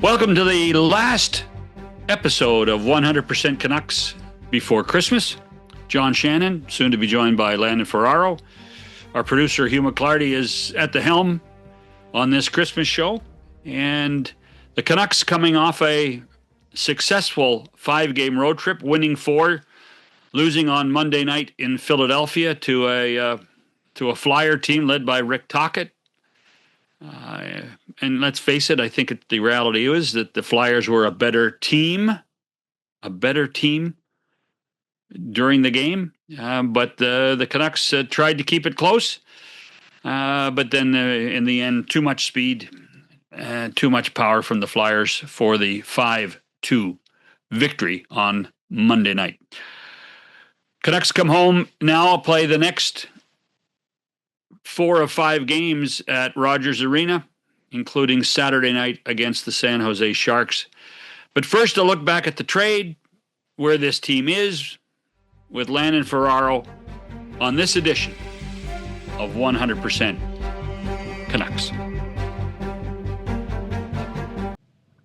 Welcome to the last episode of 100% Canucks before Christmas. John Shannon, soon to be joined by Landon Ferraro. Our producer, Hugh McClarty, is at the helm on this Christmas show. And the Canucks coming off a successful 5-game road trip, winning 4, losing on Monday night in Philadelphia to a Flyer team led by Rick Tocchet. And let's face it, I think the reality is that the Flyers were a better team during the game. But the Canucks tried to keep it close. But then in the end, too much speed, too much power from the Flyers for the 5-2 victory on Monday night. Canucks come home now, play the next 4 of 5 games at Rogers Arena, including Saturday night against the San Jose Sharks. But first, a look back at the trade, where this team is, with Landon Ferraro on this edition of 100% Canucks.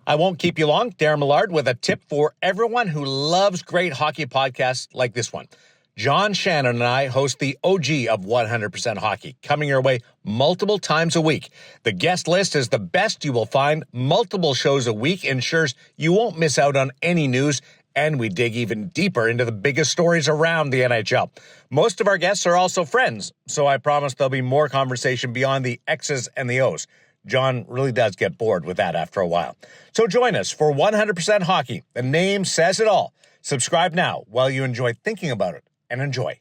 I won't keep you long. Darren Millard with a tip for everyone who loves great hockey podcasts like this one. John Shannon and I host the OG of 100% Hockey, coming your way multiple times a week. The guest list is the best you will find. Multiple shows a week ensures you won't miss out on any news, and we dig even deeper into the biggest stories around the NHL. Most of our guests are also friends, so I promise there'll be more conversation beyond the X's and the O's. John really does get bored with that after a while. So join us for 100% Hockey. The name says it all. Subscribe now while you enjoy thinking about it. And enjoy.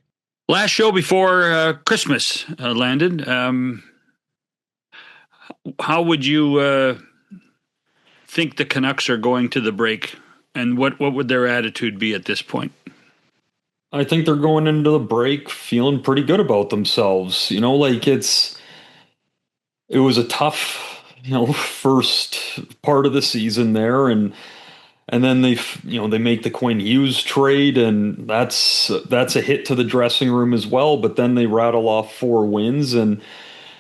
Last show before Christmas, Landon. How would you think the Canucks are going to the break, and what would their attitude be at this point? I think they're going into the break feeling pretty good about themselves. You know, like it was a tough, first part of the season there, and then they make the Quinn Hughes trade, and that's a hit to the dressing room as well. But then they rattle off 4 wins, and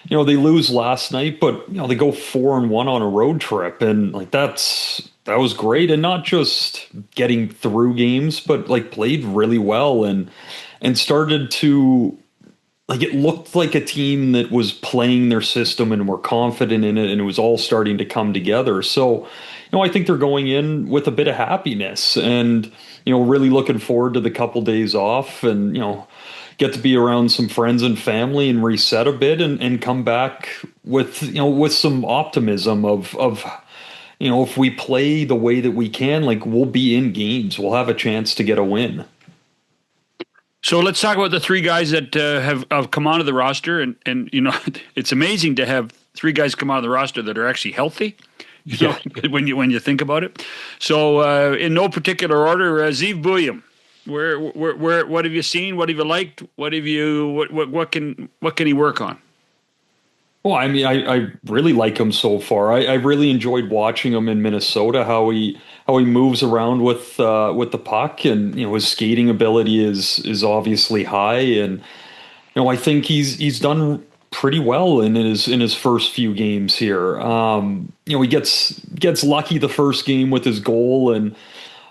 they lose last night, but they go 4-1 on a road trip, and that was great. And not just getting through games, but played really well and started to it looked like a team that was playing their system and were confident in it, and it was all starting to come together. So, I think they're going in with a bit of happiness and, really looking forward to the couple days off and, get to be around some friends and family and reset a bit and come back with some optimism of if we play the way that we can, we'll be in games, we'll have a chance to get a win. So let's talk about the 3 guys that have come onto the roster. And it's amazing to have 3 guys come out of the roster that are actually healthy, when you think about it. So in no particular order, Zeev Buium, where what have you seen? What have you liked? What can he work on? Well, I mean, I really like him so far. I really enjoyed watching him in Minnesota, how he moves around with the puck, and his skating ability is obviously high, and I think he's done pretty well in his first few games here. He gets lucky the first game with his goal and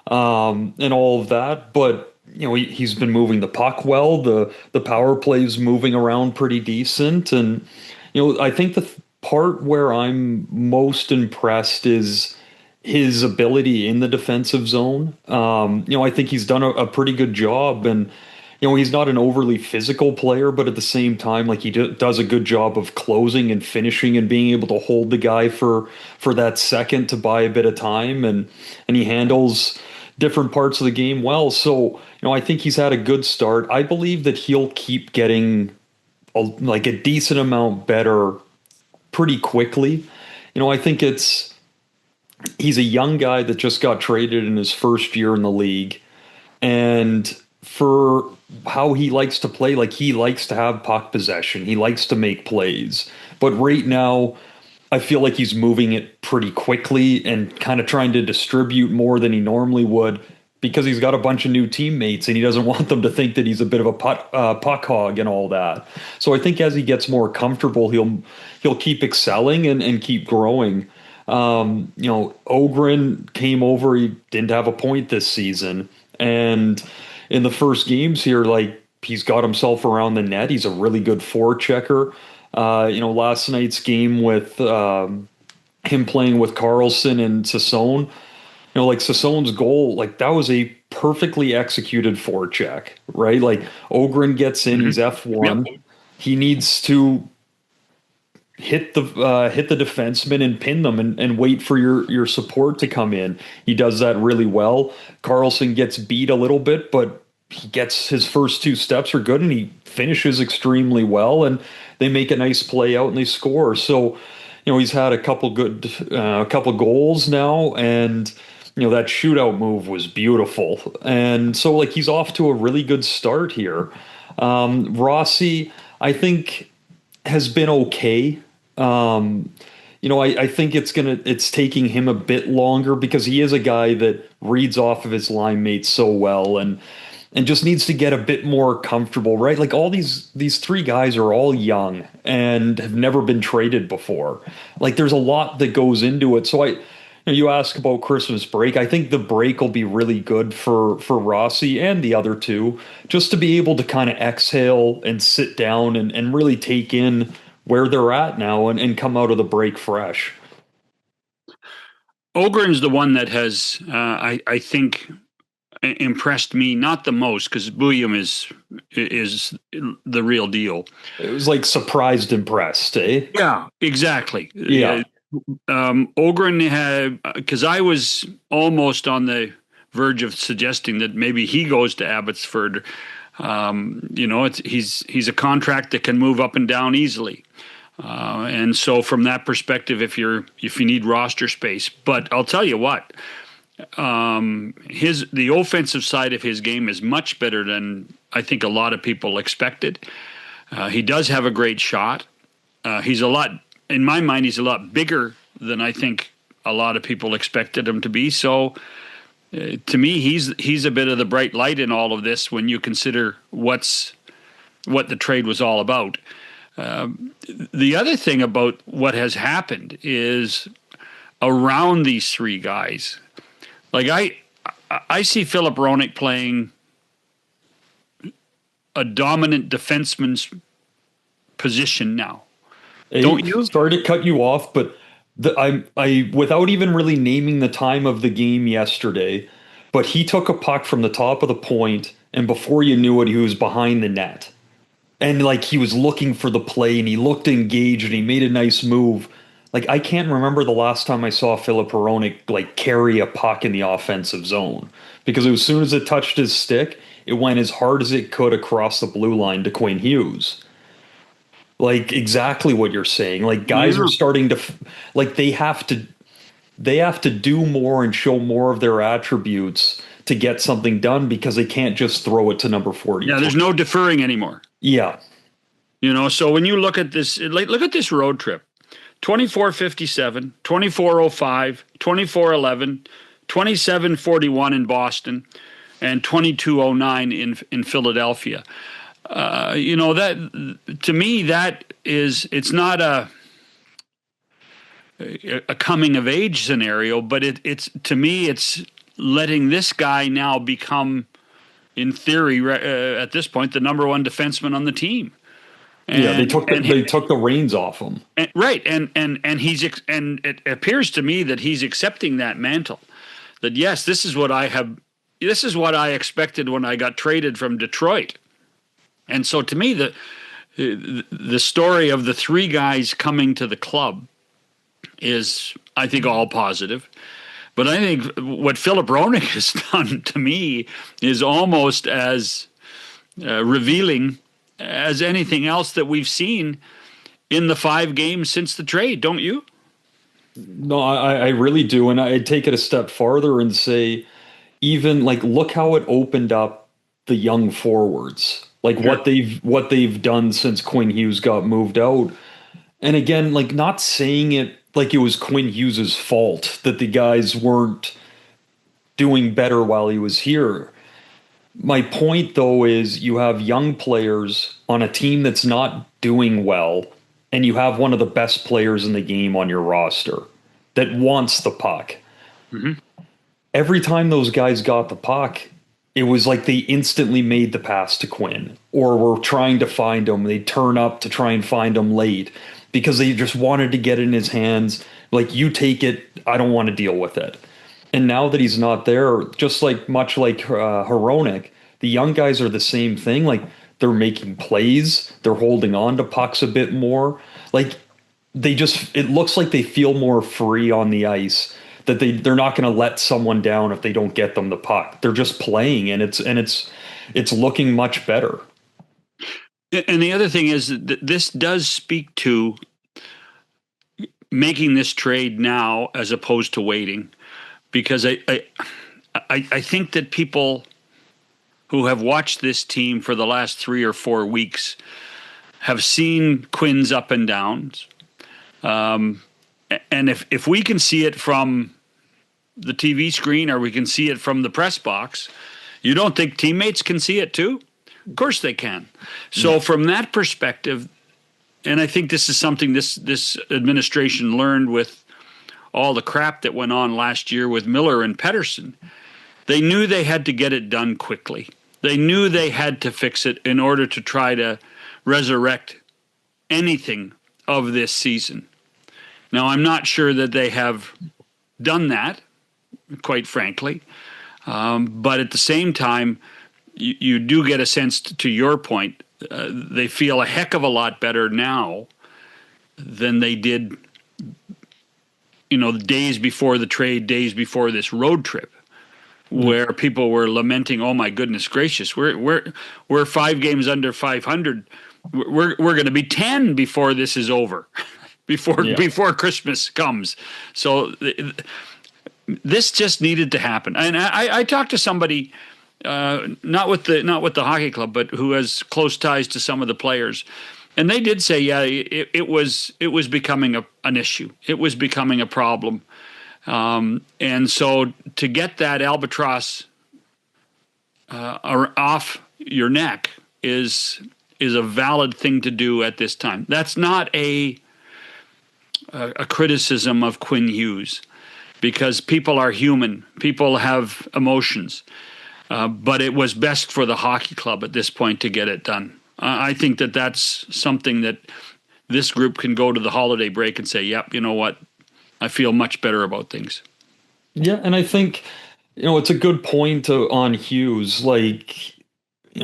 all of that, but he's been moving the puck well. The power play's moving around pretty decent, and I think the part where I'm most impressed is his ability in the defensive zone. I think he's done a pretty good job, and he's not an overly physical player, but at the same time, he does a good job of closing and finishing and being able to hold the guy for that second to buy a bit of time, and he handles different parts of the game well. So, I think he's had a good start. I believe that he'll keep getting a decent amount better pretty quickly. I think he's a young guy that just got traded in his first year in the league, and for how he likes to play, he likes to have puck possession. He likes to make plays. But right now, I feel like he's moving it pretty quickly and kind of trying to distribute more than he normally would, because he's got a bunch of new teammates and he doesn't want them to think that he's a bit of a puck hog and all that. So I think as he gets more comfortable, he'll keep excelling and keep growing. Ogren came over. He didn't have a point this season. And in the first games here, like, he's got himself around the net. He's a really good forechecker. Last night's game with him playing with Carlson and Sassone, like Sassone's goal, like that was a perfectly executed forecheck, right? Like Ogren gets in, he's F1. Yep. He needs to hit the defenseman and pin them and wait for your support to come in. He does that really well. Carlson gets beat a little bit, but he gets his first two steps are good and he finishes extremely well, and they make a nice play out and they score. So, he's had a couple goals now, and that shootout move was beautiful. And so, like, he's off to a really good start here. Rossi, I think, has been okay. I think it's taking him a bit longer because he is a guy that reads off of his line mates so well and just needs to get a bit more comfortable, right? Like all these three guys are all young and have never been traded before. Like there's a lot that goes into it. So you ask about Christmas break. I think the break will be really good for Rossi and the other two, just to be able to kind of exhale and sit down and really take in where they're at now and come out of the break fresh. Ogren's the one that has, I think, impressed me not the most, because William is the real deal. It was like surprised, impressed, eh? Yeah, exactly. Yeah. Ogren had, because I was almost on the verge of suggesting that maybe he goes to Abbotsford. He's a contract that can move up and down easily. And so from that perspective, if you need roster space, but I'll tell you what, the offensive side of his game is much better than I think a lot of people expected. He does have a great shot. In my mind, he's a lot bigger than I think a lot of people expected him to be. So to me, he's a bit of the bright light in all of this when you consider what the trade was all about. The other thing about what has happened is around these three guys, like I see Filip Hronek playing a dominant defenseman's position now. Don't you? Sorry to cut you off, but I without even really naming the time of the game yesterday, but he took a puck from the top of the point, and before you knew it, he was behind the net. And like he was looking for the play and he looked engaged and he made a nice move. Like I can't remember the last time I saw Filip Hronek like carry a puck in the offensive zone, because as soon as it touched his stick, it went as hard as it could across the blue line to Quinn Hughes. Like exactly what you're saying. Like guys are starting to like they have to do more and show more of their attributes to get something done, because they can't just throw it to number 40. Yeah, there's no deferring anymore. Yeah. So when you look at this, look at this road trip. 24:57, 24:05, 24:11, 27:41 in Boston, and 22:09 in Philadelphia. That to me, it's not a coming of age scenario, but it's to me it's letting this guy now become, in theory, at this point, the number one defenseman on the team. And, they took the reins off him. Right, and it appears to me that he's accepting that mantle. That yes, this is what I expected when I got traded from Detroit. And so to me, the story of the three guys coming to the club is, I think, all positive. But I think what Filip Hronek has done to me is almost as revealing as anything else that we've seen in the 5 games since the trade, don't you? No, I really do. And I'd take it a step farther and say, even like, look how it opened up the young forwards, like what they've done since Quinn Hughes got moved out. And again, like, not saying it like it was Quinn Hughes' fault that the guys weren't doing better while he was here. My point, though, is you have young players on a team that's not doing well, and you have one of the best players in the game on your roster. that wants the puck. Mm-hmm. Every time those guys got the puck, it was like they instantly made the pass to Quinn, or were trying to find him. They'd turn up to try and find him late because they just wanted to get it in his hands. Like, you take it, I don't want to deal with it. And now that he's not there, just like much like Hronek, the young guys are the same thing. Like, they're making plays, they're holding on to pucks a bit more. Like, it looks like they feel more free on the ice, that they're not going to let someone down if they don't get them the puck. They're just playing, and it's looking much better. And the other thing is that this does speak to making this trade now as opposed to waiting, because I think that people who have watched this team for the last 3 or 4 weeks have seen Quinn's up and downs. And if we can see it from the TV screen, or we can see it from the press box, you don't think teammates can see it too? Of course they can. So from that perspective, and I think this is something this administration learned with all the crap that went on last year with Miller and Pettersson. They knew they had to get it done quickly. They knew they had to fix it in order to try to resurrect anything of this season. Now, I'm not sure that they have done that, quite frankly. But at the same time, you do get a sense, to your point, they feel a heck of a lot better now than they did, the days before the trade, days before this road trip, where people were lamenting, "Oh my goodness gracious, we're 5 games under 500. We're going to be 10 before this is over, before Christmas comes." So this just needed to happen. And I talked to somebody, not with the hockey club, but who has close ties to some of the players, and they did say, yeah, it was becoming an issue. It was becoming a problem. And so to get that albatross off your neck is a valid thing to do at this time. That's not a criticism of Quinn Hughes, because people are human. People have emotions. But it was best for the hockey club at this point to get it done. I think that that's something that this group can go to the holiday break and say, yep, you know what? I feel much better about things. Yeah, and I think, it's a good point on Hughes. Like,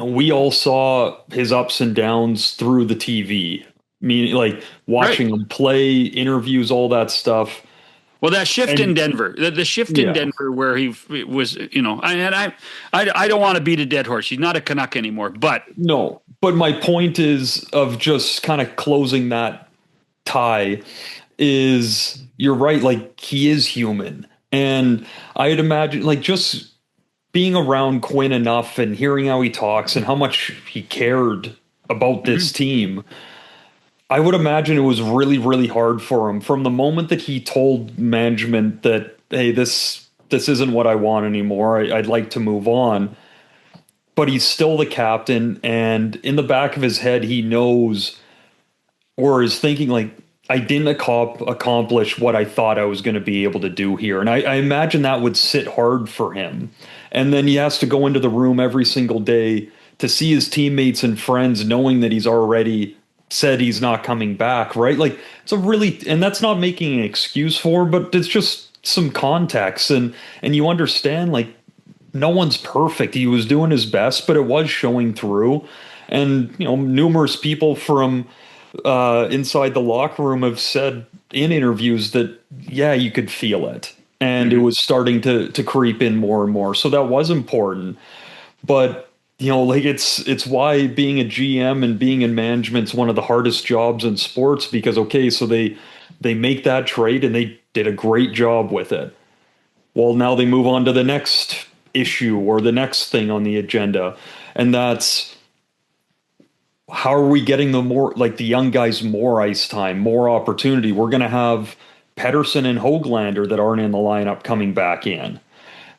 we all saw his ups and downs through the TV. Meaning, like, watching him play, interviews, all that stuff. Well, that shift in Denver, the shift in Denver where he was, I don't want to beat a dead horse. He's not a Canuck anymore, but. No, but my point is of just kind of closing that tie is, you're right, like, he is human. And I'd imagine, like, just being around Quinn enough and hearing how he talks and how much he cared about this team, I would imagine it was really, really hard for him from the moment that he told management that, hey, this isn't what I want anymore. I'd like to move on. But he's still the captain, and in the back of his head, he knows, or is thinking, like, I didn't accomplish what I thought I was going to be able to do here. And I imagine that would sit hard for him. And then he has to go into the room every single day to see his teammates and friends knowing that he's already said he's not coming back, right? Like, it's a really, and that's not making an excuse for him, but it's just some context. And you understand, like, no one's perfect. He was doing his best, but it was showing through. And, numerous people from inside the locker room have said in interviews that, yeah, you could feel it. And it was starting to creep in more and more. So that was important. But, like, it's why being a GM and being in management is one of the hardest jobs in sports, because, okay, so they make that trade and they did a great job with it. Well, now they move on to the next issue or the next thing on the agenda. And that's, how are we getting the young guys more ice time, more opportunity? We're going to have Pettersson and Höglander that aren't in the lineup coming back in,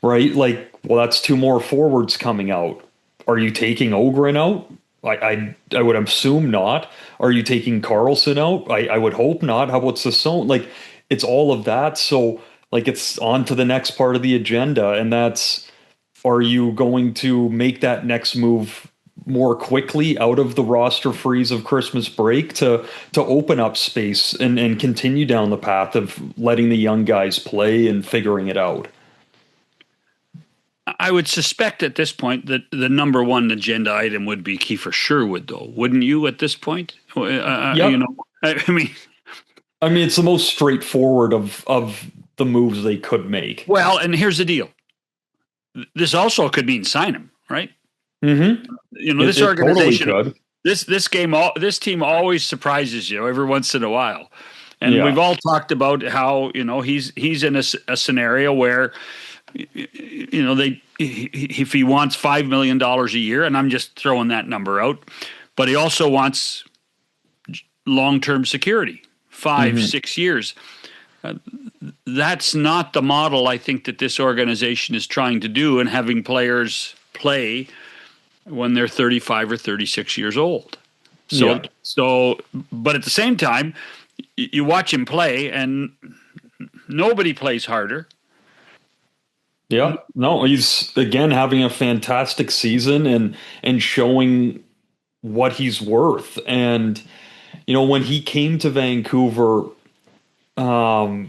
right? Like, well, that's 2 more forwards coming out. Are you taking Ogren out? I would assume not. Are you taking Carlson out? I would hope not. How about Sassone? Like, it's all of that. So like it's on to the next part of the agenda, and that's, are you going to make that next move more quickly out of the roster freeze of Christmas break to open up space and continue down the path of letting the young guys play and figuring it out? I would suspect at this point that the number one agenda item would be Kiefer Sherwood, though, wouldn't you? At this point, Yep. I mean, it's the most straightforward of the moves they could make. Well, and here's the deal. This also could mean sign him, right? Mm-hmm. This organization, totally could. this team always surprises you every once in a while, and we've all talked about how he's in a scenario where if he wants $5 million a year, and I'm just throwing that number out, but he also wants long-term security, 5-6 years. That's not the model I think that this organization is trying to do, and having players play when they're 35 or 36 years old. So, but at the same time, you watch him play, and nobody plays harder. Yeah, no, he's again having a fantastic season and showing what he's worth. And when he came to Vancouver,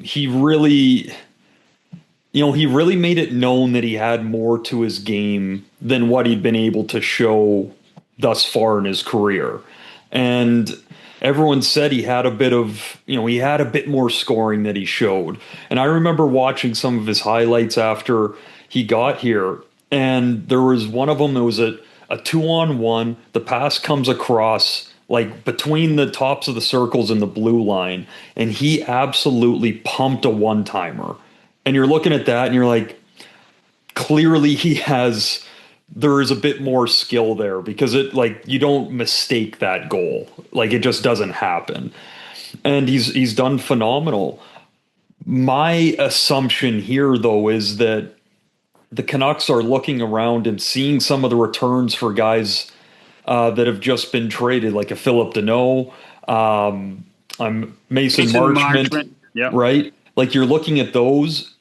he really made it known that he had more to his game than what he'd been able to show thus far in his career. And everyone said he had a bit more scoring that he showed. And I remember watching some of his highlights after he got here, and there was one of them that was a 2-on-1. The pass comes across like between the tops of the circles and the blue line, and he absolutely pumped a one-timer. And you're looking at that and you're like, clearly there is a bit more skill there, because you don't mistake that goal. Like, it just doesn't happen. And he's done phenomenal. My assumption here, though, is that the Canucks are looking around and seeing some of the returns for guys that have just been traded, like a Philip Deneau, Mason Marchment, right? Like, you're looking at those.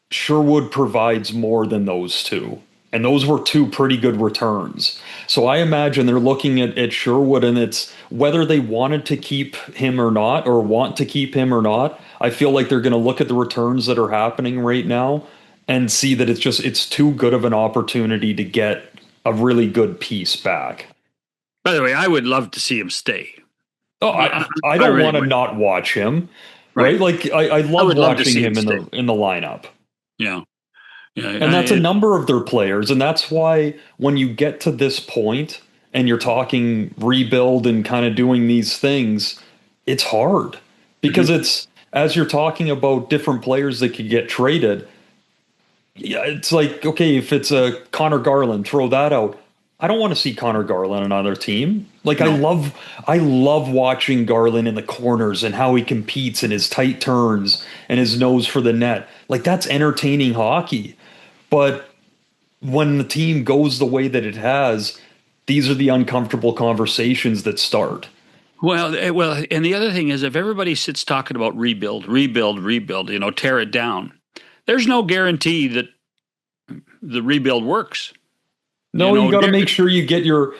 Sherwood provides more than those two. And those were two pretty good returns. So I imagine they're looking at Sherwood, and it's whether they wanted to keep him or not, or want to keep him or not. I feel like they're going to look at the returns that are happening right now and see that it's too good of an opportunity to get a really good piece back. By the way, I would love to see him stay. Oh, I don't really want to not watch him, right? Like, I love watching him in the lineup. Yeah. Yeah, and that's a number of their players. And that's why when you get to this point and you're talking rebuild and kind of doing these things, it's hard. Because it's, as you're talking about different players that could get traded, it's like, okay, if it's a Connor Garland, throw that out. I don't want to see Connor Garland on another team. Like, no. I love watching Garland in the corners and how he competes and his tight turns and his nose for the net. Like, that's entertaining hockey. But when the team goes the way that it has, these are the uncomfortable conversations that start. Well, and the other thing is, if everybody sits talking about rebuild, tear it down, there's no guarantee that the rebuild works. No, you got to make sure you get your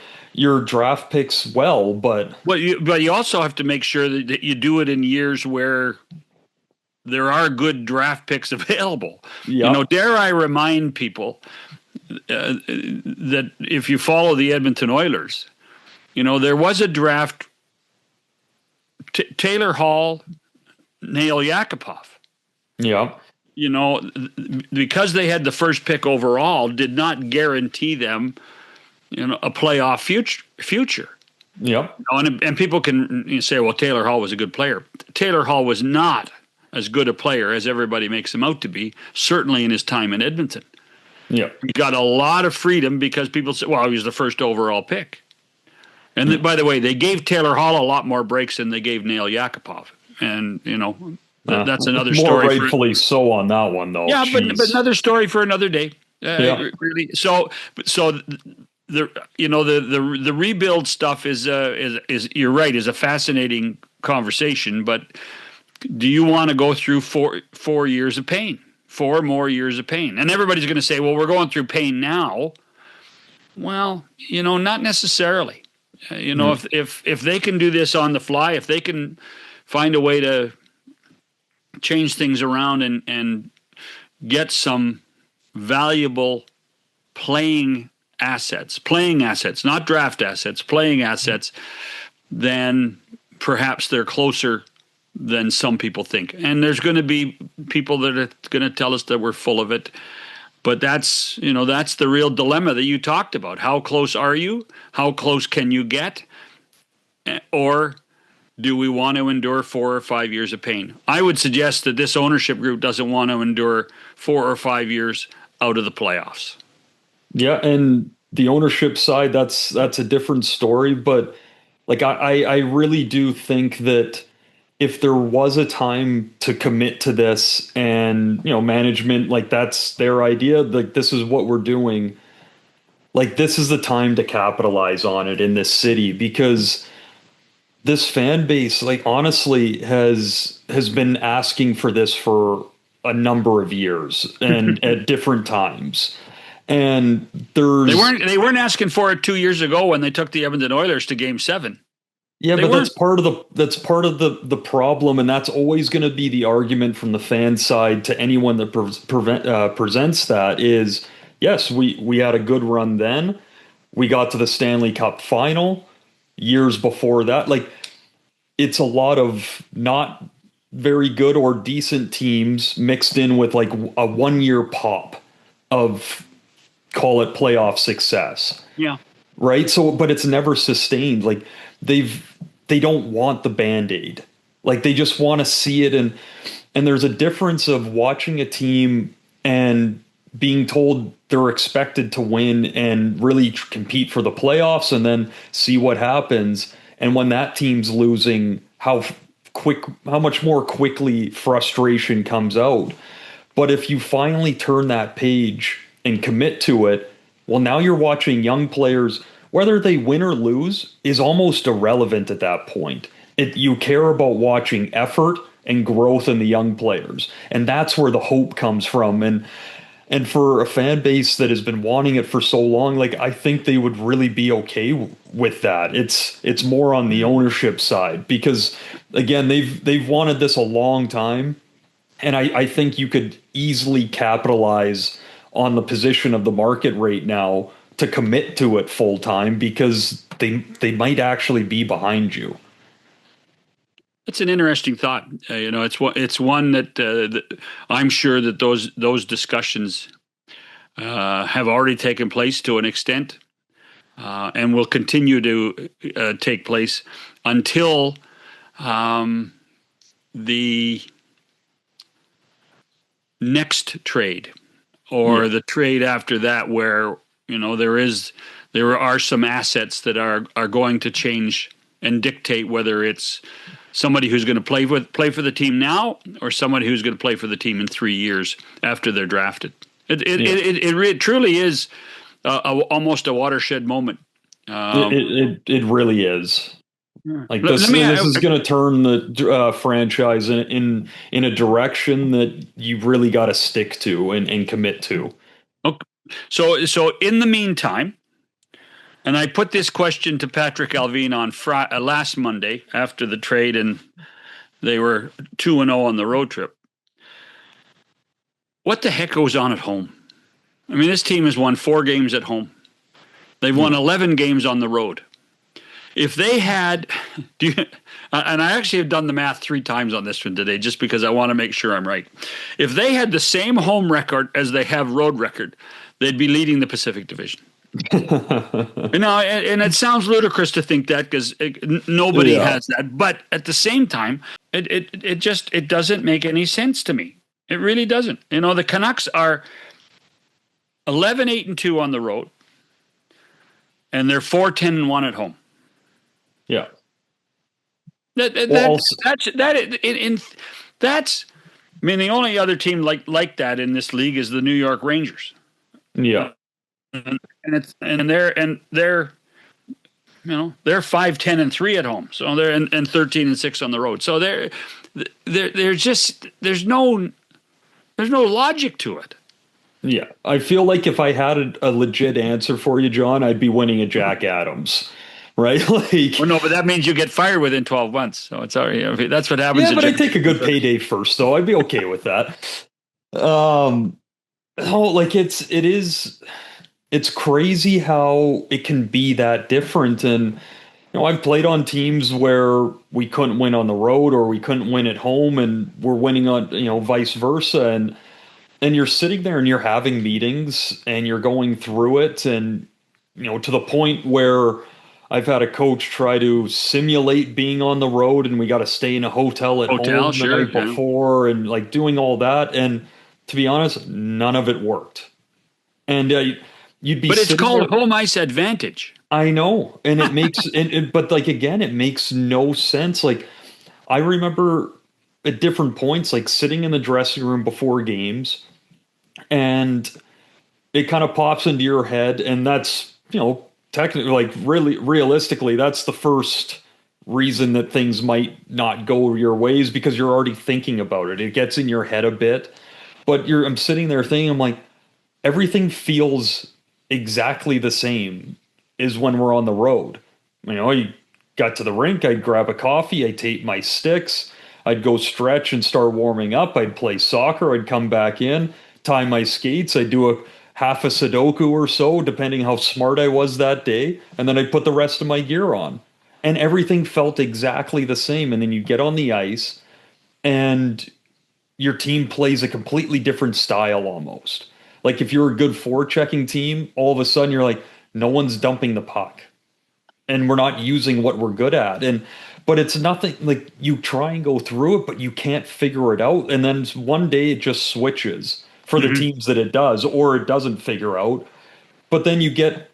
draft picks well, but you also have to make sure that you do it in years where there are good draft picks available. Yep. Dare I remind people that if you follow the Edmonton Oilers, there was a draft. Taylor Hall, Nail Yakupov. Yeah. Because they had the first pick overall, did not guarantee them, a playoff future. Yep. And people can say, well, Taylor Hall was a good player. Taylor Hall was not as good a player as everybody makes him out to be, certainly in his time in Edmonton. Yeah. He got a lot of freedom because people said, well, he was the first overall pick. And by the way, they gave Taylor Hall a lot more breaks than they gave Nail Yakupov. And, that's another story. More rightfully so on that one, though. Yeah, but another story for another day. Really. So the rebuild stuff is you're right, is a fascinating conversation, but do you want to go through four years of pain, 4 more years of pain? And everybody's going to say, well, we're going through pain now. Well, not necessarily. If they can do this on the fly, if they can find a way to change things around and get some valuable playing assets, not draft assets, playing assets, then perhaps they're closer than some people think. And there's going to be people that are going to tell us that we're full of it. But that's the real dilemma that you talked about. How close are you? How close can you get? Or do we want to endure 4 or 5 years of pain? I would suggest that this ownership group doesn't want to endure 4 or 5 years out of the playoffs. Yeah, and the ownership side, that's a different story. But like I really do think that if there was a time to commit to this, and management, like, that's their idea, like, this is what we're doing, like, this is the time to capitalize on it in this city, because this fan base, like, honestly has been asking for this for a number of years and at different times. And they weren't asking for it 2 years ago when they took the Edmonton Oilers to Game 7. Yeah, but that's part of the problem, and that's always going to be the argument from the fan side to anyone that presents that is, yes, we had a good run then. We got to the Stanley Cup final years before that. Like, it's a lot of not very good or decent teams mixed in with like a 1 year pop of, call it, playoff success. Yeah. Right. So, but it's never sustained. Like, they don't want the Band-Aid. Like, they just want to see it. And there's a difference of watching a team and being told they're expected to win and really compete for the playoffs, and then see what happens. And when that team's losing, how much more quickly frustration comes out. But if you finally turn that page and commit to it, well, now you're watching young players. Whether they win or lose is almost irrelevant at that point. You care about watching effort and growth in the young players. And that's where the hope comes from. And for a fan base that has been wanting it for so long, like, I think they would really be okay with that. It's more on the ownership side, because, again, they've wanted this a long time. And I think you could easily capitalize on the position of the market right now to commit to it full time, because they might actually be behind you. It's an interesting thought. It's one that I'm sure that those discussions have already taken place to an extent, and will continue to take place until the next trade, or the trade after that, where there are some assets that are going to change and dictate whether it's somebody who's going to play for the team now, or somebody who's going to play for the team in 3 years after they're drafted. It truly is almost a watershed moment. It really is. Like, this is going to turn the franchise in a direction that you really got to stick to and commit to. Okay. So in the meantime, and I put this question to Patrick Alvin on last Monday after the trade, and they were 2-0 on the road trip. What the heck goes on at home? I mean, this team has won 4 games at home. They've won 11 games on the road. If they had, and I actually have done the math 3 times on this one today, just because I want to make sure I'm right. If they had the same home record as they have road record, they'd be leading the Pacific Division. And it sounds ludicrous to think that, because nobody has that. But at the same time, it doesn't make any sense to me. It really doesn't. The Canucks are 11-8-2 on the road, and they're 4-10-1 at home. Yeah. That's the only other team like that in this league is the New York Rangers. Yeah. And they're 5-10-3 at home. So they're and 13-6 on the road. So there's no logic to it. Yeah, I feel like if I had a legit answer for you, John, I'd be winning a Jack Adams, right? Like, Well, no, but that means you get fired within 12 months. So it's already, I mean, that's what happens. yeah, but I take a good payday first, though. I'd be okay with that. Oh, like it's crazy how it can be that different. And I've played on teams where we couldn't win on the road or we couldn't win at home, and we're winning on vice versa. And you're sitting there and you're having meetings and you're going through it, and to the point where I've had a coach try to simulate being on the road, and we got to stay in a hotel at home the night before, and like doing all that. And to be honest, none of it worked. And you'd be, but it's called home ice advantage. I know, and it makes, but like again, it makes no sense. Like I remember at different points, like sitting in the dressing room before games, and it kind of pops into your head, and that's technically, like really realistically, that's the first reason that things might not go your ways, because you're already thinking about it. It gets in your head a bit, but I'm sitting there thinking, I'm like, everything feels exactly the same as when we're on the road. You got to the rink, I'd grab a coffee, I'd tape my sticks, I'd go stretch and start warming up, I'd play soccer, I'd come back in, tie my skates, I'd do a half a Sudoku or so, depending how smart I was that day, and then I'd put the rest of my gear on. And everything felt exactly the same. And then you get on the ice, and your team plays a completely different style almost. Like if you're a good forechecking team, all of a sudden you're like, no one's dumping the puck. And we're not using what we're good at. But it's nothing, like you try and go through it, but you can't figure it out. And then one day it just switches for the teams that it does, or it doesn't figure out. But then you get,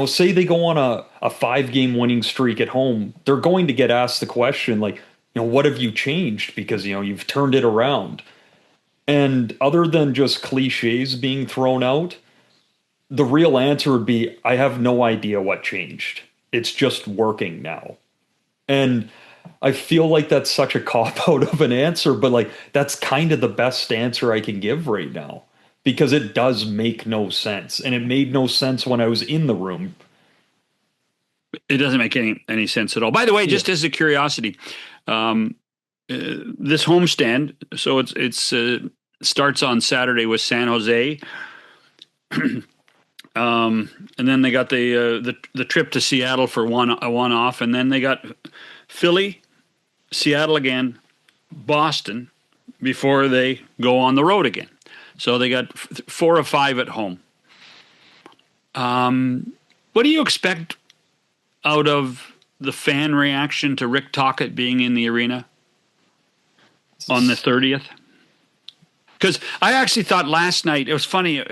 say they go on a 5-game winning streak at home, they're going to get asked the question, like, what have you changed? Because, you've turned it around. And other than just cliches being thrown out, the real answer would be, I have no idea what changed. It's just working now. And I feel like that's such a cop-out of an answer, but like that's kind of the best answer I can give right now, because it does make no sense. And it made no sense when I was in the room. It doesn't make any sense at all. By the way, just as a curiosity, this homestand, so it's starts on Saturday with San Jose, and then they got the trip to Seattle for one off, and then they got Philly, Seattle again, Boston before they go on the road again. So they got 4 of 5 at home. What do you expect out of the fan reaction to Rick Tocchet being in the arena on the 30th? Because I actually thought last night, it was funny.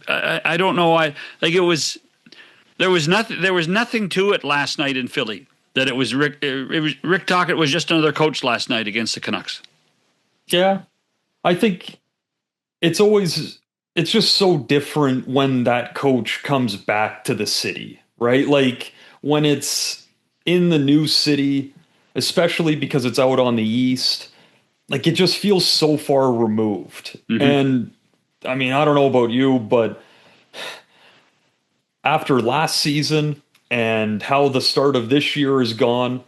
I don't know why. Like there was nothing to it last night in Philly. That it was Rick Tocchet was just another coach last night against the Canucks. Yeah, I think it's just so different when that coach comes back to the city, right? Like when it's in the new city, especially because it's out on the east, like it just feels so far removed. And I mean, I don't know about you, but after last season and how the start of this year has gone,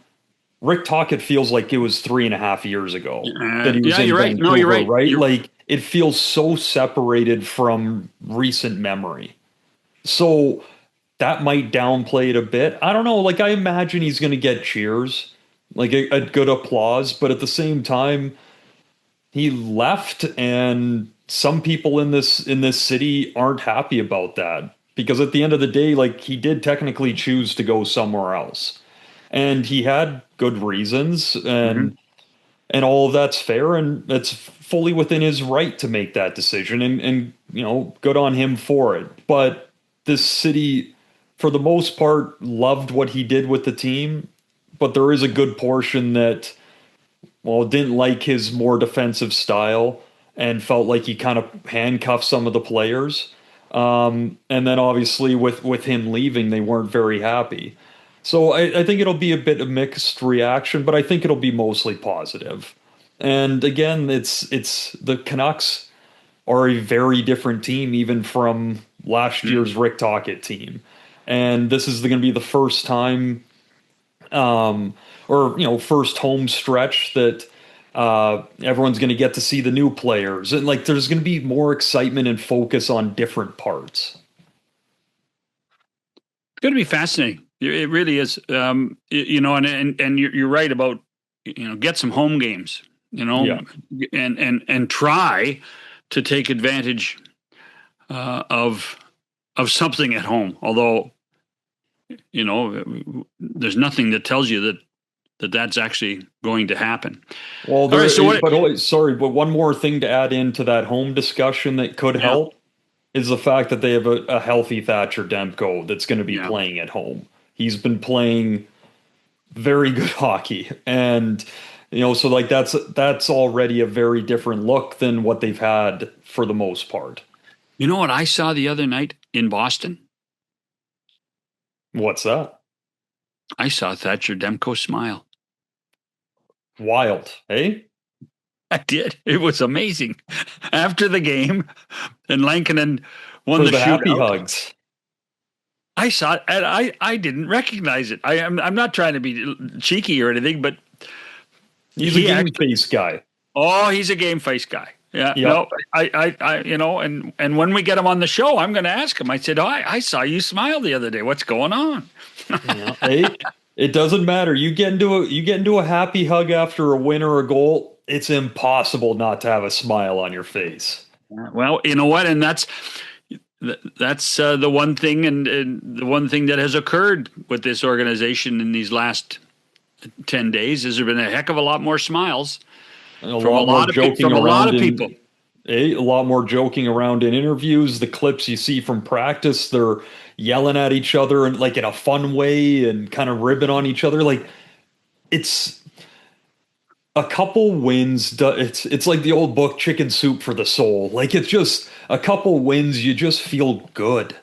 Rick Tocchet feels like it was 3.5 years ago that he was in right. Vancouver, No, you're right. right? Like it feels so separated from recent memory. So that might downplay it a bit. I don't know. Like I imagine he's going to get cheers, like a good applause, but at the same time, he left, and some people in this city aren't happy about that. Because at the end of the day, like he did technically choose to go somewhere else, and he had good reasons, and all of that's fair, and it's fully within his right to make that decision, and good on him for it. But this city, for the most part, loved what he did with the team, but there is a good portion that, didn't like his more defensive style and felt like he kind of handcuffed some of the players. And then obviously with him leaving, they weren't very happy. So I think it'll be a bit of mixed reaction, but I think it'll be mostly positive. And again, it's the Canucks are a very different team even from last year's Rick Tocchet team. And this is going to be the first time, or first home stretch that everyone's going to get to see the new players, and like there's going to be more excitement and focus on different parts. It's going to be fascinating. It really is. And you're right about get some home games. Yeah. and try to take advantage of something at home. Although, there's nothing that tells you that that's actually going to happen. Well, but one more thing to add into that home discussion that could help is the fact that they have a healthy Thatcher Demko that's going to be playing at home. He's been playing very good hockey, and so like that's already a very different look than what they've had for the most part. You know what I saw the other night in Boston? What's that? I saw Thatcher Demko smile. Wild, hey? I did. It was amazing. After the game, and Lankinen won the happy shootout. Hugs. I saw it, and I didn't recognize it. I'm not trying to be cheeky or anything, but he's a game face guy. Oh, he's a game face guy. Yeah. Yep. No, I and when we get him on the show, I'm going to ask him. I said, I saw you smile the other day. What's going on? Hey, it doesn't matter. You get into a happy hug after a win or a goal. It's impossible not to have a smile on your face. Well, you know what? And that's the one thing, and the one thing that has occurred with this organization in these last 10 days is there's been a heck of a lot more smiles. A lot of people. A lot more joking around in interviews. The clips you see from practice, they're yelling at each other and like in a fun way and kind of ribbing on each other. Like it's a couple wins. It's like the old book, Chicken Soup for the Soul. Like it's just a couple wins. You just feel good.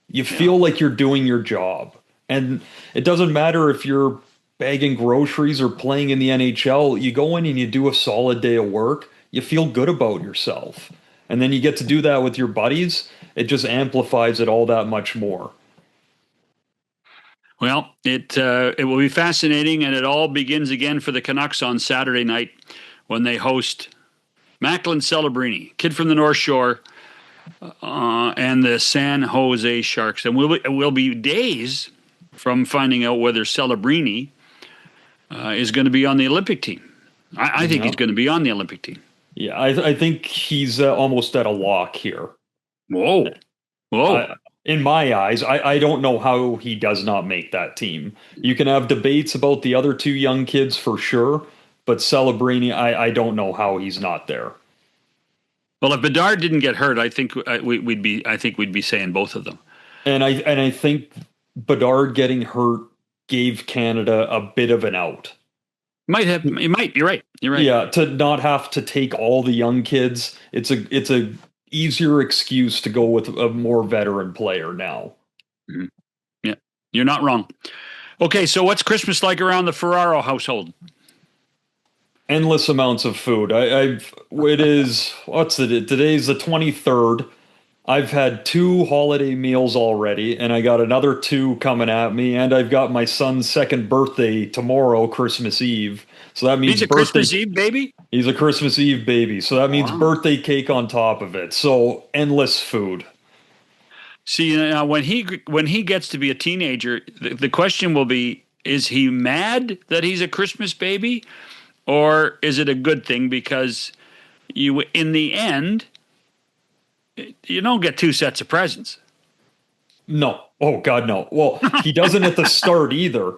You feel like you're doing your job, and it doesn't matter if you're bagging groceries or playing in the NHL. You go in and you do a solid day of work. You feel good about yourself. And then you get to do that with your buddies. It just amplifies it all that much more. Well, it will be fascinating, and it all begins again for the Canucks on Saturday night when they host Macklin Celebrini, kid from the North Shore, and the San Jose Sharks. And we'll be days from finding out whether Celebrini is going to be on the Olympic team. I think he's going to be on the Olympic team. Yeah, I think he's almost at a lock here. Whoa. In my eyes, I don't know how he does not make that team. You can have debates about the other two young kids for sure, but Celebrini, I don't know how he's not there. Well, if Bedard didn't get hurt, I think we'd be saying both of them. And I think Bedard getting hurt gave Canada a bit of an out. It might. You're right. Yeah, to not have to take all the young kids. It's a easier excuse to go with a more veteran player now. Mm-hmm. Yeah, you're not wrong. Okay, so what's Christmas like around the Ferraro household? Endless amounts of food. Today's the 23rd. I've had 2 holiday meals already, and I got another 2 coming at me, and I've got my son's second birthday tomorrow, Christmas Eve. So that means he's a Christmas Eve baby? He's a Christmas Eve baby. So that means birthday cake on top of it. So endless food. See, when he gets to be a teenager, the question will be, is he mad that he's a Christmas baby? Or is it a good thing because in the end, you don't get 2 sets of presents? No. Oh, God, no. Well, he doesn't at the start either.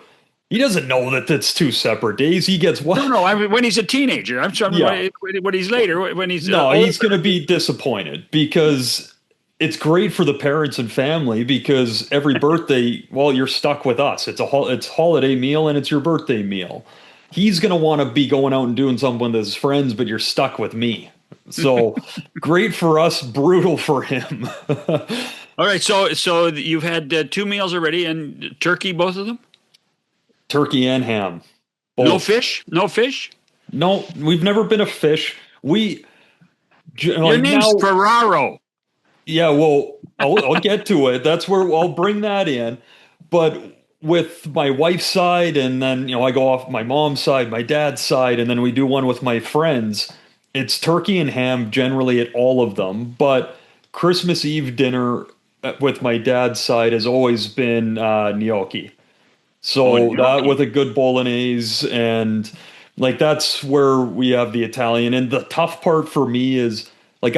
He doesn't know that that's 2 separate days. He gets what? No. I mean, when he's a teenager. I'm sorry. When he's later, when he's he's going to be disappointed because it's great for the parents and family because every birthday, well, you're stuck with us. It's holiday meal and it's your birthday meal. He's going to want to be going out and doing something with his friends, but you're stuck with me. So great for us, brutal for him. All right. So you've had 2 meals already, and turkey, both of them? Turkey and ham. Both. No fish? No fish? No, we've never been a fish. Your Like name's now. Ferraro. Yeah, well, I'll get to it. That's where I'll bring that in. But with my wife's side, and then I go off my mom's side, my dad's side, and then we do one with my friends. It's turkey and ham generally at all of them. But Christmas Eve dinner with my dad's side has always been gnocchi. Oh, So that gnocchi. with a good bolognese, and like that's where we have the Italian. And the tough part for me is like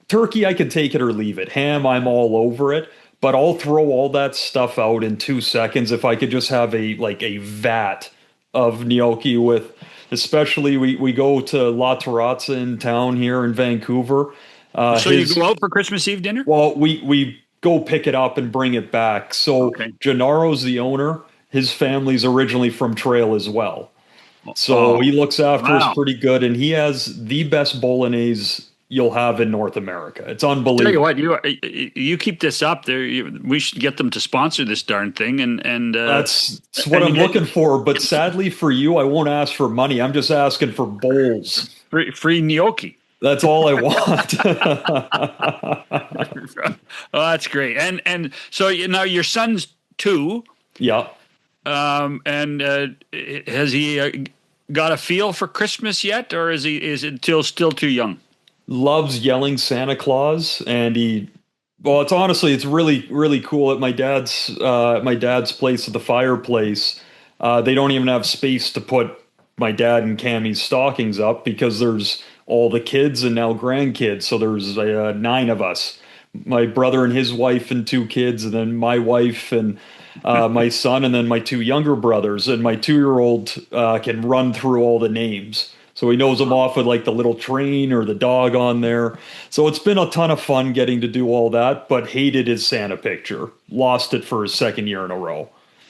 turkey I can take it or leave it. Ham I'm all over it, but I'll throw all that stuff out in 2 seconds if I could just have a vat of gnocchi with, especially we go to La Terrazza in town here in Vancouver. So you His go out for Christmas Eve dinner? Well, we go pick it up and bring it back. So Okay. Gennaro's the owner. His family's originally from Trail as well. So Oh, he looks after us wow. pretty good, and he has the best bolognese you'll have in North America. It's Tell you unbelievable. what, you keep this up there. We should get them to sponsor this darn thing, That's what and I'm you get looking for. But sadly for you, I won't ask for money. I'm just asking for bowls. free gnocchi. That's all I want. Oh, that's great. And so now your son's 2. Yeah. And has he got a feel for Christmas yet, or is it still too young? Loves yelling Santa Claus, and it's really really cool at my dad's place at the fireplace. They don't even have space to put my dad and Cammie's stockings up because there's all the kids and now grandkids. So there's 9 of us, my brother and his wife and 2 kids, and then my wife and my son, and then my 2 younger brothers. And my 2-year-old can run through all the names. So he knows them off with like the little train or the dog on there. So it's been a ton of fun getting to do all that, but hated his Santa picture. Lost it for his 2nd year in a row.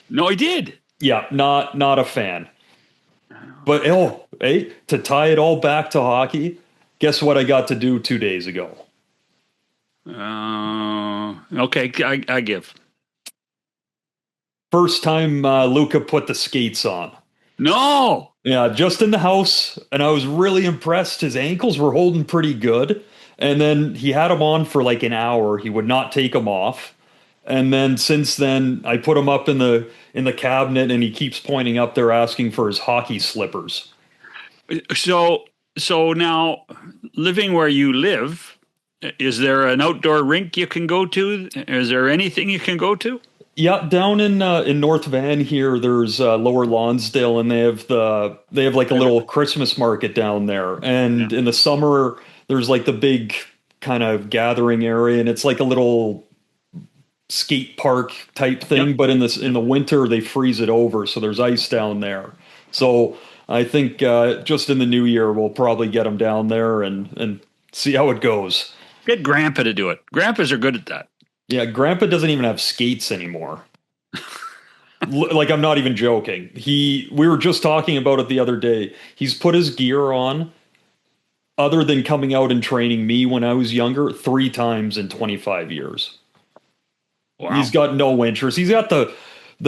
No, he did. Yeah, not a fan. But hey, to tie it all back to hockey, guess what I got to do 2 days ago? Okay, I give. First time Luca put the skates on. No. Yeah, just in the house, and I was really impressed. His ankles were holding pretty good, and then he had them on for like an hour. He would not take them off, and then since then, I put him up in the cabinet, and he keeps pointing up there asking for his hockey slippers. So now, living where you live, is there an outdoor rink you can go to? Is there anything you can go to? Yeah, down in North Van here, there's Lower Lonsdale, and they have like a little Christmas market down there. And Yeah. in the summer, there's like the big kind of gathering area, and it's like a little skate park type thing. Yep. But in the winter, they freeze it over, so there's ice down there. So I think just in the new year, we'll probably get them down there and see how it goes. Get Grandpa to do it. Grandpas are good at that. Yeah, Grandpa doesn't even have skates anymore. Like, I'm not even joking. We were just talking about it the other day. He's put his gear on, other than coming out and training me when I was younger, 3 times in 25 years. Wow. He's got no interest. He's got the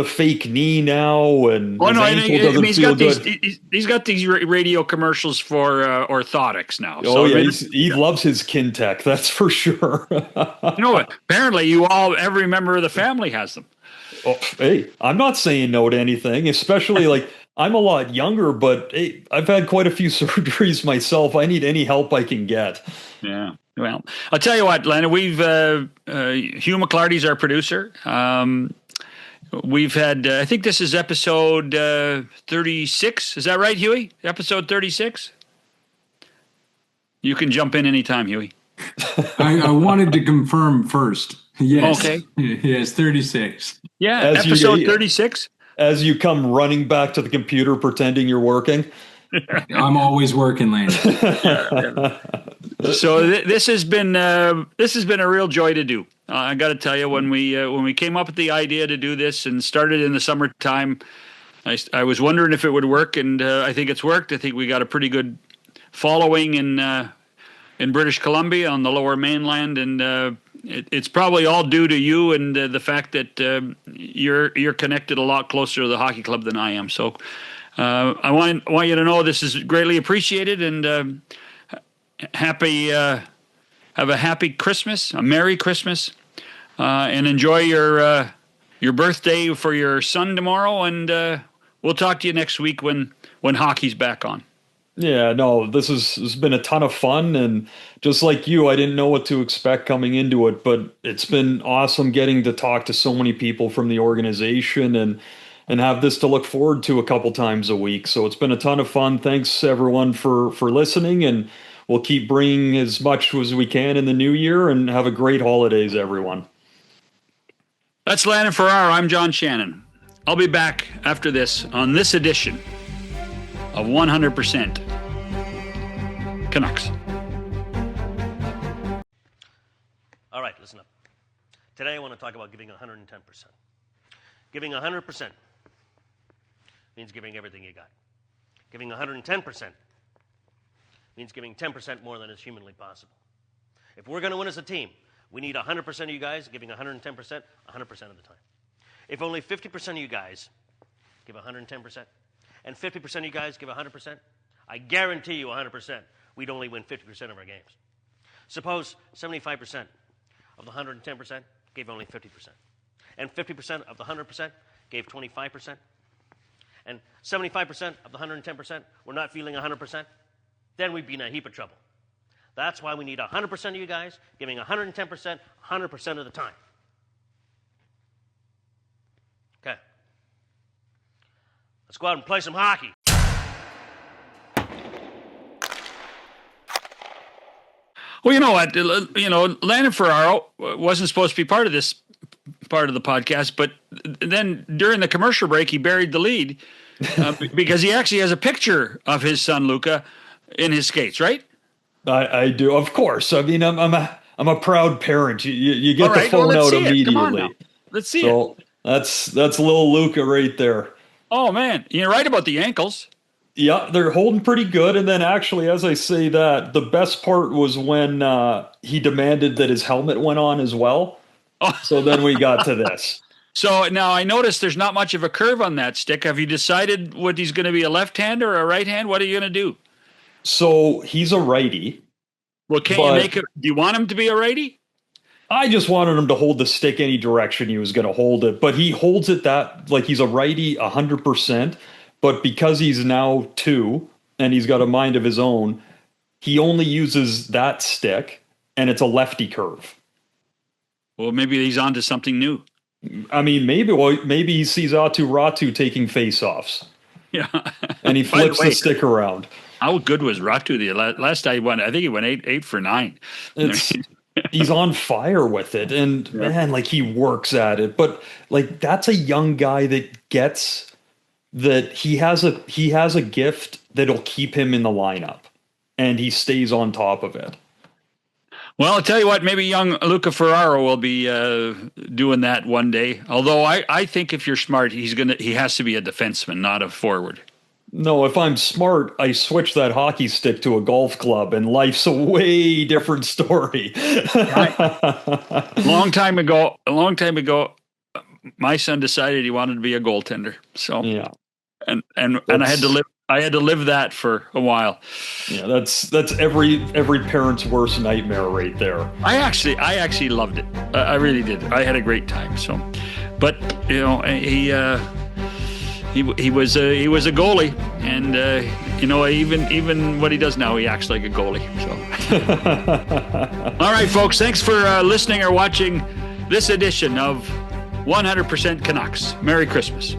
fake knee now, and his ankle doesn't feel good. He's got these radio commercials for orthotics now. Oh, yeah, he loves his Kintec, that's for sure. You know what? Apparently, every member of the family has them. Oh, hey, I'm not saying no to anything, especially like I'm a lot younger, but hey, I've had quite a few surgeries myself. I need any help I can get. Yeah. Well, I'll tell you what, Landon, Hugh McClarty's our producer. We've had, I think this is episode 36. Is that right, Huey? Episode 36? You can jump in anytime, Huey. I wanted to confirm first. Yes. Okay. Yes, 36. Yeah, As episode you- 36. As you come running back to the computer pretending you're working. I'm always working, Landon. So this has been a real joy to do. I got to tell you, when we came up with the idea to do this and started in the summertime, I was wondering if it would work, and I think it's worked. I think we got a pretty good following in British Columbia on the Lower Mainland, and it's probably all due to you and the fact that you're connected a lot closer to the hockey club than I am. So I want you to know this is greatly appreciated, and happy have a happy Christmas, a Merry Christmas, and enjoy your birthday for your son tomorrow. And we'll talk to you next week when hockey's back on. Yeah, no, this has been a ton of fun, and just like you, I didn't know what to expect coming into it, but it's been awesome getting to talk to so many people from the organization and have this to look forward to a couple times a week. So it's been a ton of fun. Thanks everyone for listening, and we'll keep bringing as much as we can in the new year, and have a great holidays, everyone. That's Landon Ferraro. I'm John Shannon. I'll be back after this on this edition of 100% Canucks. All right, listen up. Today I want to talk about giving 110%. Giving 100% means giving everything you got. Giving 110% means giving 10% more than is humanly possible. If we're going to win as a team, we need 100% of you guys giving 110% 100% of the time. If only 50% of you guys give 110%, and 50% of you guys give 100%, I guarantee you 100%, we'd only win 50% of our games. Suppose 75% of the 110% gave only 50%, and 50% of the 100% gave 25%, and 75% of the 110% were not feeling 100%, then we'd be in a heap of trouble. That's why we need 100% of you guys giving 110% 100% of the time. Okay. Let's go out and play some hockey. Well, you know what? Landon Ferraro wasn't supposed to be part of the podcast, but then during the commercial break, he buried the lead because he actually has a picture of his son Luca in his skates, right? I do, of course. I mean, I'm a proud parent. You get the phone out immediately. Come on now. Let's see it. That's little Luca right there. Oh man, you're right about the ankles. Yeah, they're holding pretty good. And then actually, as I say that, the best part was when he demanded that his helmet went on as well. Oh. So then we got to this. So now I noticed there's not much of a curve on that stick. Have you decided what he's going to be, a left hand or a right hand? What are you going to do? So he's a righty. Well, can't you make it? Do you want him to be a righty? I just wanted him to hold the stick any direction he was going to hold it. But he holds it that like he's a righty 100%. But because he's now 2 and he's got a mind of his own, he only uses that stick, and it's a lefty curve. Well, maybe he's onto something new. I mean, maybe he sees Ratu taking face-offs. Yeah. And he flips the stick around. How good was Ratu the last time he won? I think he went 8 for 9. He's on fire with it, and man, like he works at it. But like that's a young guy that gets that he has a gift that'll keep him in the lineup, and he stays on top of it. Well, I'll tell you what, maybe young Luca Ferraro will be doing that one day. Although I think if you're smart, he has to be a defenseman, not a forward. No, if I'm smart, I switch that hockey stick to a golf club, and life's a way different story. A long time ago, my son decided he wanted to be a goaltender. So yeah, and I had to live that for a while. Yeah, that's every parent's worst nightmare right there. I actually loved it. I really did. I had a great time. So, but he was a goalie, and even what he does now, he acts like a goalie. So, all right, folks, thanks for listening or watching this edition of 100% Canucks. Merry Christmas.